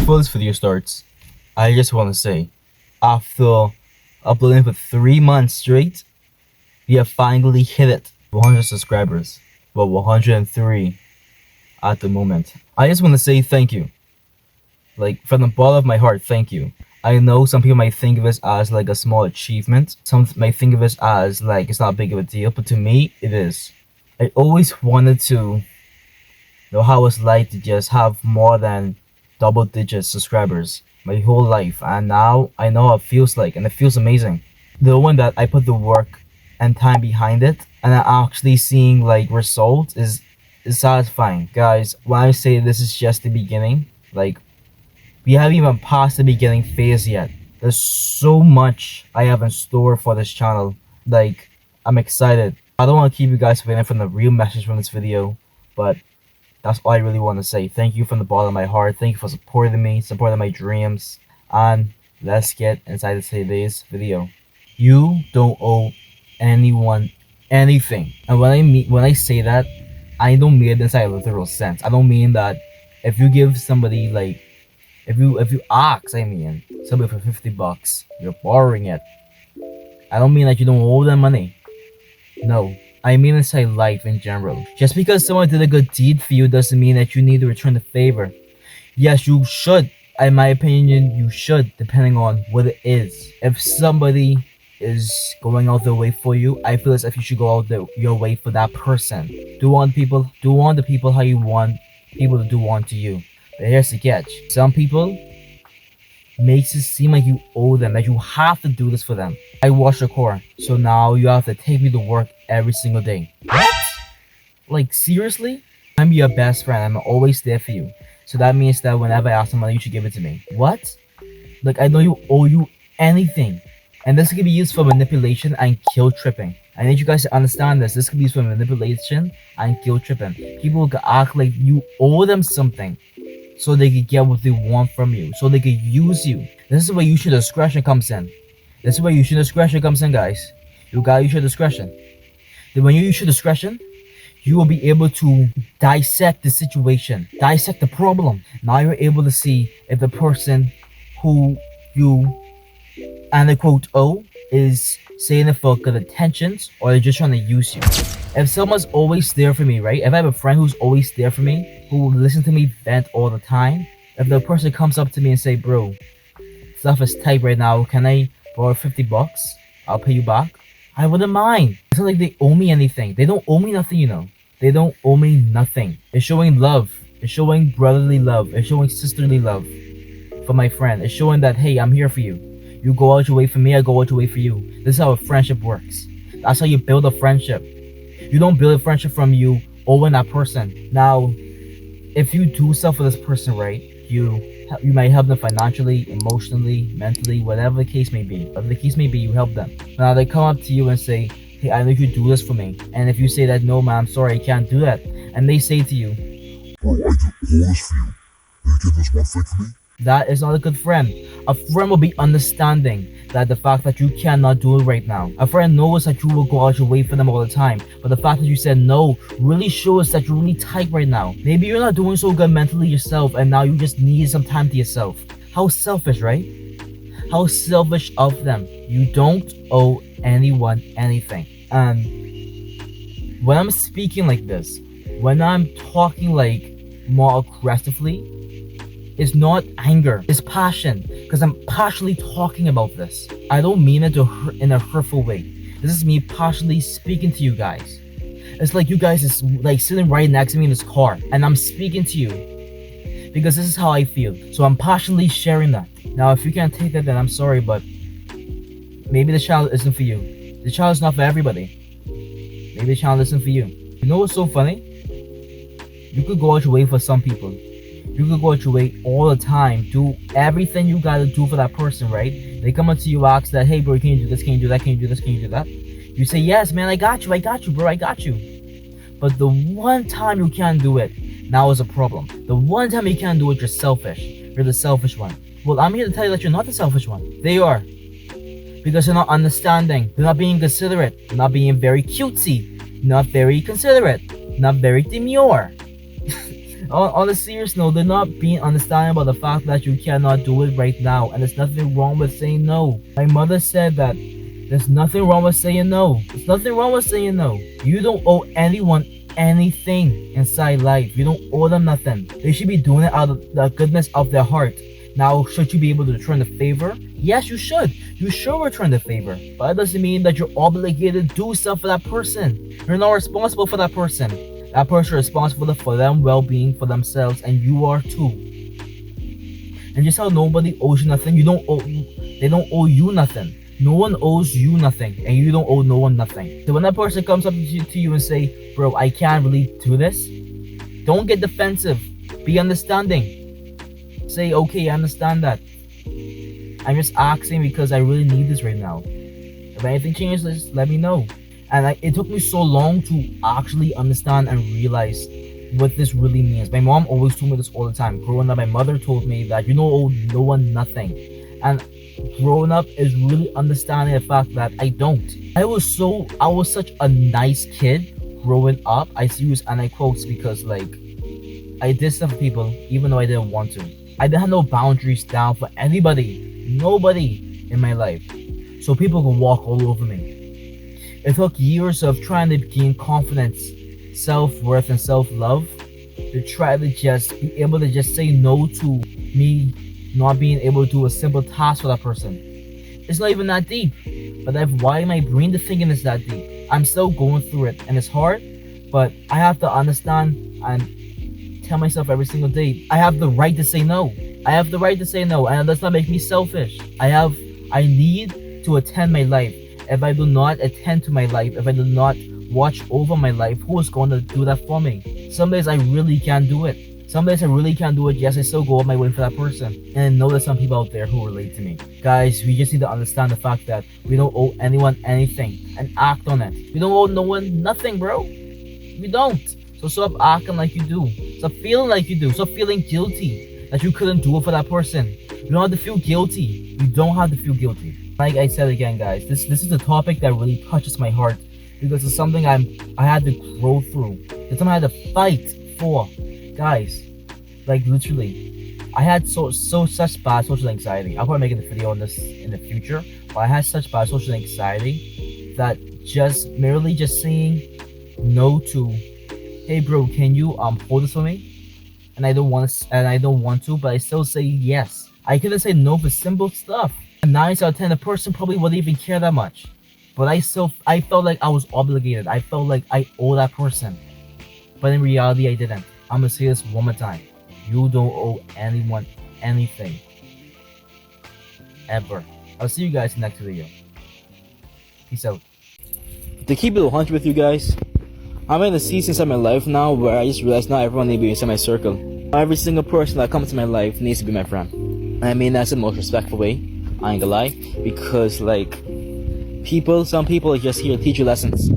Before this video starts, I just want to say, after uploading for 3 months straight, we have finally hit it. 100 subscribers, but 103 at the moment. I just want to say thank you. Like, from the bottom of my heart, thank you. I know some people might think of this as like a small achievement. Some might think of this as like it's not big of a deal, but to me, it is. I always wanted to know how it's like to just have more than double-digit subscribers my whole life, and now I know how it feels like, and it feels amazing. The one that I put the work and time behind it, and I'm actually seeing like results is satisfying. Guys, when I say this is just the beginning, like we haven't even passed the beginning phase yet. There's so much I have in store for this channel. Like, I'm excited. I don't want to keep you guys waiting for the real message from this video, but that's all I really want to say. Thank you from the bottom of my heart. Thank you for supporting me, supporting my dreams. And let's get inside today's video. You don't owe anyone anything. And when I say that, I don't mean it inside a literal sense. I don't mean that if you give somebody like if you ask, somebody for $50, you're borrowing it. I don't mean that you don't owe them money. No. I mean inside life in general. Just because someone did a good deed for you doesn't mean that you need to return the favor. Yes, you should. In my opinion, you should, depending on what it is. If somebody is going out their way for you, I feel as if you should go out your way for that person. Do unto the people how you want people to do unto you. But here's the catch. Some people makes it seem like you owe them, that you have to do this for them. I wash your car, so now you have to take me to work every single day. What? Like, seriously? I'm your best friend. I'm always there for you. So that means that whenever I ask somebody, you should give it to me. What? Like, I know you owe you anything. And this can be used for manipulation and guilt tripping. I need you guys to understand this. This can be used for manipulation and guilt tripping. People can act like you owe them something so they can get what they want from you, so they can use you. This is where your discretion comes in. This is where your discretion comes in, guys. You gotta use your discretion. Then when you use your discretion, you will be able to dissect the situation, dissect the problem. Now you're able to see if the person who you, and I quote, owe is saying it for good intentions or they're just trying to use you. If someone's always there for me, right? If I have a friend who's always there for me, who will listen to me vent all the time, if the person comes up to me and say, bro, stuff is tight right now, can I borrow $50? I'll pay you back. I wouldn't mind. It's not like they owe me anything. They don't owe me nothing, you know. They don't owe me nothing. It's showing love. It's showing brotherly love. It's showing sisterly love for my friend. It's showing that, hey, I'm here for you. You go out your way for me, I go out your way for you. This is how a friendship works. That's how you build a friendship. You don't build a friendship from you owing that person. Now, if you do stuff for this person, right, you might help them financially, emotionally, mentally, whatever the case may be. Whatever the case may be, you help them. Now they come up to you and say, hey, I know you do this for me. And if you say that, no, man, I'm sorry, I can't do that. And they say to you, bro, I do all this for you. You get this one thing for me? That is not a good friend. A friend will be understanding that the fact that you cannot do it right now. A friend knows that you will go out your way for them all the time. But the fact that you said no really shows that you're really tight right now. Maybe you're not doing so good mentally yourself and now you just need some time to yourself. How selfish, right? How selfish of them. You don't owe anyone anything. And when I'm speaking like this, when I'm talking like more aggressively, it's not anger, it's passion, because I'm passionately talking about this. I don't mean it in a hurtful way. This is me passionately speaking to you guys. It's like you guys is like sitting right next to me in this car, and I'm speaking to you because this is how I feel. So I'm passionately sharing that. Now, if you can't take that, then I'm sorry, but maybe the channel isn't for you. The channel is not for everybody. Maybe the channel isn't for you. You know what's so funny? You could go out your way for some people. You could go out your way all the time, do everything you gotta do for that person, right? They come up to you, ask that, hey bro, can you do this, can you do that, can you do this, can you do that? You say, yes man, I got you bro, I got you. But the one time you can't do it, now is a problem. The one time you can't do it, you're selfish. You're the selfish one. Well, I'm here to tell you that you're not the selfish one. They are. Because they're not understanding, they're not being considerate, they're not being very cutesy, not very considerate, not very demure. On a serious note, they're not being understanding about the fact that you cannot do it right now, and there's nothing wrong with saying no. My mother said that there's nothing wrong with saying no. There's nothing wrong with saying no. You don't owe anyone anything inside life. You don't owe them nothing. They should be doing it out of the goodness of their heart. Now, should you be able to return the favor? Yes, you should. You should return the favor. But that doesn't mean that you're obligated to do stuff for that person. You're not responsible for that person. That person is responsible for their well-being, for themselves, and you are too. And just how nobody owes you nothing, they don't owe you nothing. No one owes you nothing, and you don't owe no one nothing. So when that person comes up to you and say, bro, I can't really do this, don't get defensive. Be understanding. Say, okay, I understand that. I'm just asking because I really need this right now. If anything changes, just let me know. And it took me so long to actually understand and realize what this really means. My mom always told me this all the time. Growing up, my mother told me that you don't owe no one nothing. And growing up is really understanding the fact that I don't. I was such a nice kid growing up. I use and I quotes because I did stuff for people even though I didn't want to. I didn't have no boundaries down for anybody, nobody in my life, so people could walk all over me. It took years of trying to gain confidence, self-worth, and self-love to try to just be able to just say no to me not being able to do a simple task for that person. It's not even that deep, but I've wired my brain to thinking it's that deep. I'm still going through it, and it's hard, but I have to understand and tell myself every single day, I have the right to say no. I have the right to say no, and it does not make me selfish. I need to attend my life. If I do not attend to my life, if I do not watch over my life, who is going to do that for me? Some days I really can't do it. Some days I really can't do it. Yes, I still go up my way for that person. And I know there's some people out there who relate to me. Guys, we just need to understand the fact that we don't owe anyone anything and act on it. We don't owe no one nothing, bro. We don't. So stop acting like you do. Stop feeling like you do. Stop feeling guilty that you couldn't do it for that person. You don't have to feel guilty. You don't have to feel guilty. Like I said again, guys, this is a topic that really touches my heart because it's something I had to grow through. It's something I had to fight for. Guys, literally, I had such bad social anxiety. I'll probably make a video on this in the future, but I had such bad social anxiety that just merely just saying no to, hey bro, can you hold this for me? And I don't want to, but I still say yes. I couldn't say no for simple stuff. And 9 out of 10, the person probably wouldn't even care that much. But I felt like I was obligated. I felt like I owe that person. But in reality, I didn't. I'm gonna say this one more time. You don't owe anyone anything. Ever. I'll see you guys in the next video. Peace out. To keep it 100 with you guys, I'm in a season inside my life now where I just realized not everyone needs to be inside my circle. Every single person that comes to my life needs to be my friend. I mean, that's the most respectful way. I ain't gonna lie. Because, some people are just here to teach you lessons.